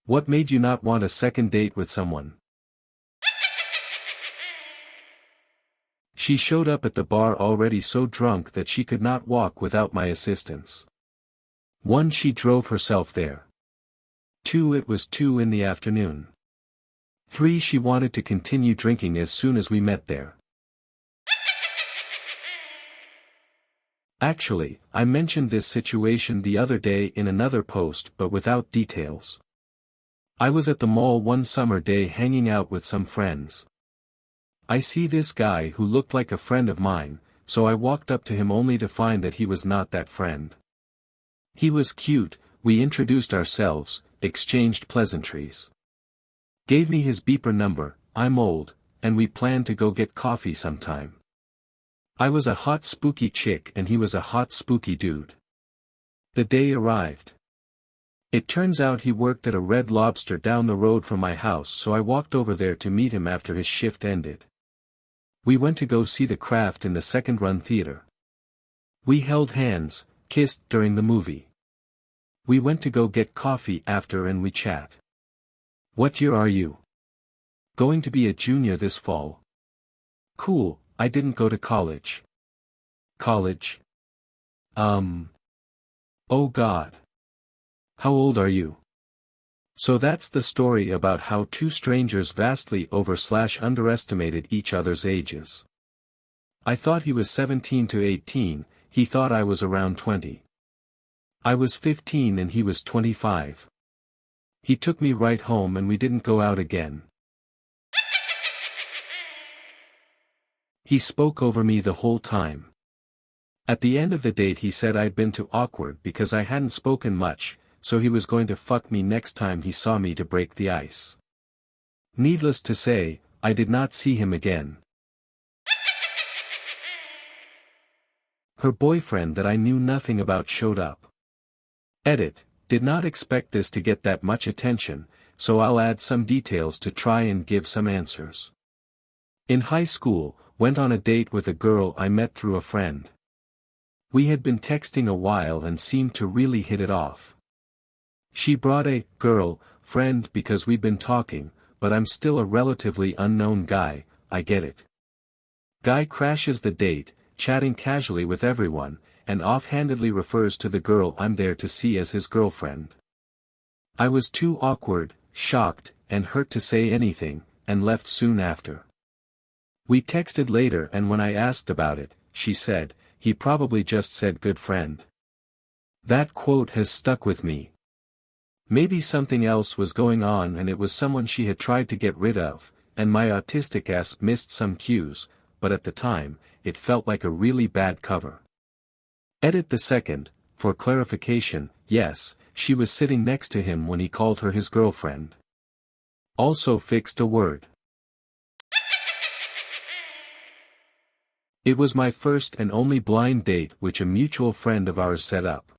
What made you not want a second date with someone? She showed up at the bar already so drunk that she could not walk without my assistance. 1. She drove herself there. 2. It was 2 in the afternoon. 3. She wanted to continue drinking as soon as we met there. Actually, I mentioned this situation the other day in another post but without details. I was at the mall one summer day hanging out with some friends. I see this guy who looked like a friend of mine, so I walked up to him only to find that he was not that friend. He was cute, we introduced ourselves, exchanged pleasantries. Gave me his beeper number, I'm old, and we planned to go get coffee sometime. I was a hot spooky chick and he was a hot spooky dude. The day arrived. It turns out he worked at a Red Lobster down the road from my house, so I walked over there to meet him after his shift ended. We went to go see The Craft in the second-run theater. We held hands, kissed during the movie. We went to go get coffee after and we chat. What year are you? Going to be a junior this fall. Cool, I didn't go to college. College? Oh God. How old are you? So that's the story about how two strangers vastly underestimated each other's ages. I thought he was 17 to 18, he thought I was around 20. I was 15 and he was 25. He took me right home and we didn't go out again. He spoke over me the whole time. At the end of the date he said I'd been too awkward because I hadn't spoken much, so he was going to fuck me next time he saw me to break the ice. Needless to say, I did not see him again. Her boyfriend that I knew nothing about showed up. Edit, did not expect this to get that much attention, so I'll add some details to try and give some answers. In high school, went on a date with a girl I met through a friend. We had been texting a while and seemed to really hit it off. She brought a friend because we'd been talking, but I'm still a relatively unknown guy, I get it. Guy crashes the date, chatting casually with everyone, and offhandedly refers to the girl I'm there to see as his girlfriend. I was too awkward, shocked, and hurt to say anything, and left soon after. We texted later and when I asked about it, she said, he probably just said good friend. That quote has stuck with me. Maybe something else was going on and it was someone she had tried to get rid of, and my autistic ass missed some cues, but at the time, it felt like a really bad cover. Edit the second, for clarification, yes, she was sitting next to him when he called her his girlfriend. Also fixed a word. It was my first and only blind date which a mutual friend of ours set up.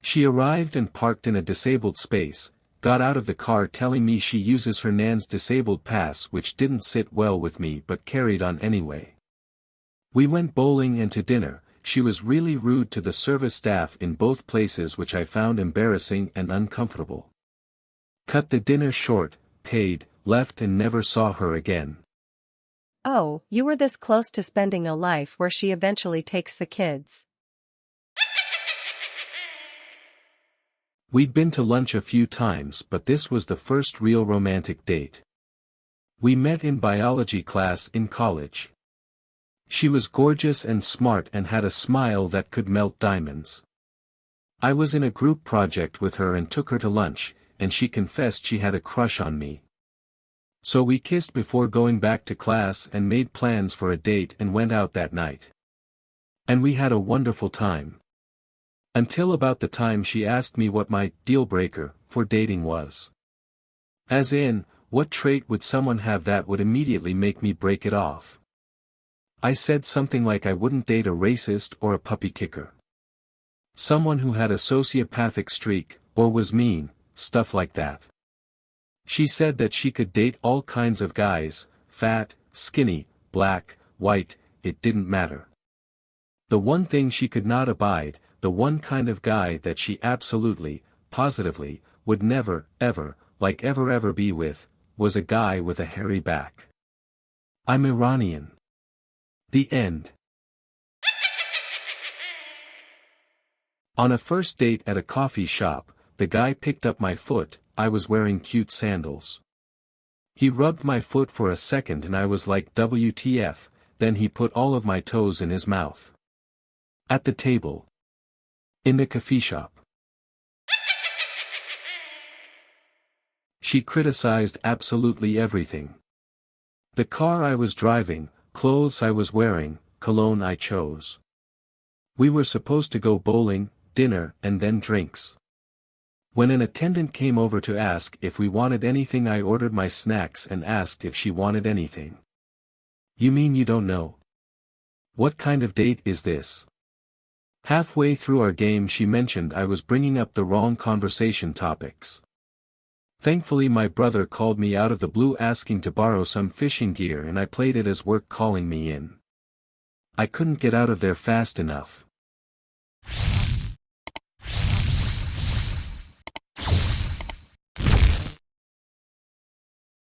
She arrived and parked in a disabled space, got out of the car telling me she uses her nan's disabled pass which didn't sit well with me but carried on anyway. We went bowling and to dinner. She was really rude to the service staff in both places which I found embarrassing and uncomfortable. Cut the dinner short, paid, left and never saw her again. Oh, you were this close to spending a life where she eventually takes the kids. We'd been to lunch a few times but this was the first real romantic date. We met in biology class in college. She was gorgeous and smart and had a smile that could melt diamonds. I was in a group project with her and took her to lunch, and she confessed she had a crush on me. So we kissed before going back to class and made plans for a date and went out that night. And we had a wonderful time. Until about the time she asked me what my deal breaker for dating was. As in, what trait would someone have that would immediately make me break it off? I said something like I wouldn't date a racist or a puppy kicker. Someone who had a sociopathic streak, or was mean, stuff like that. She said that she could date all kinds of guys, fat, skinny, black, white, it didn't matter. The one thing she could not abide, the one kind of guy that she absolutely, positively, would never, ever, like ever be with, was a guy with a hairy back. I'm Iranian. The end. On a first date at a coffee shop, the guy picked up my foot. I was wearing cute sandals. He rubbed my foot for a second and I was like WTF, then he put all of my toes in his mouth. At the table. In the coffee shop. She criticized absolutely everything. The car I was driving, clothes I was wearing, cologne I chose. We were supposed to go bowling, dinner, and then drinks. When an attendant came over to ask if we wanted anything, I ordered my snacks and asked if she wanted anything. You mean you don't know? What kind of date is this? Halfway through our game she mentioned I was bringing up the wrong conversation topics. Thankfully my brother called me out of the blue asking to borrow some fishing gear and I played it as work calling me in. I couldn't get out of there fast enough.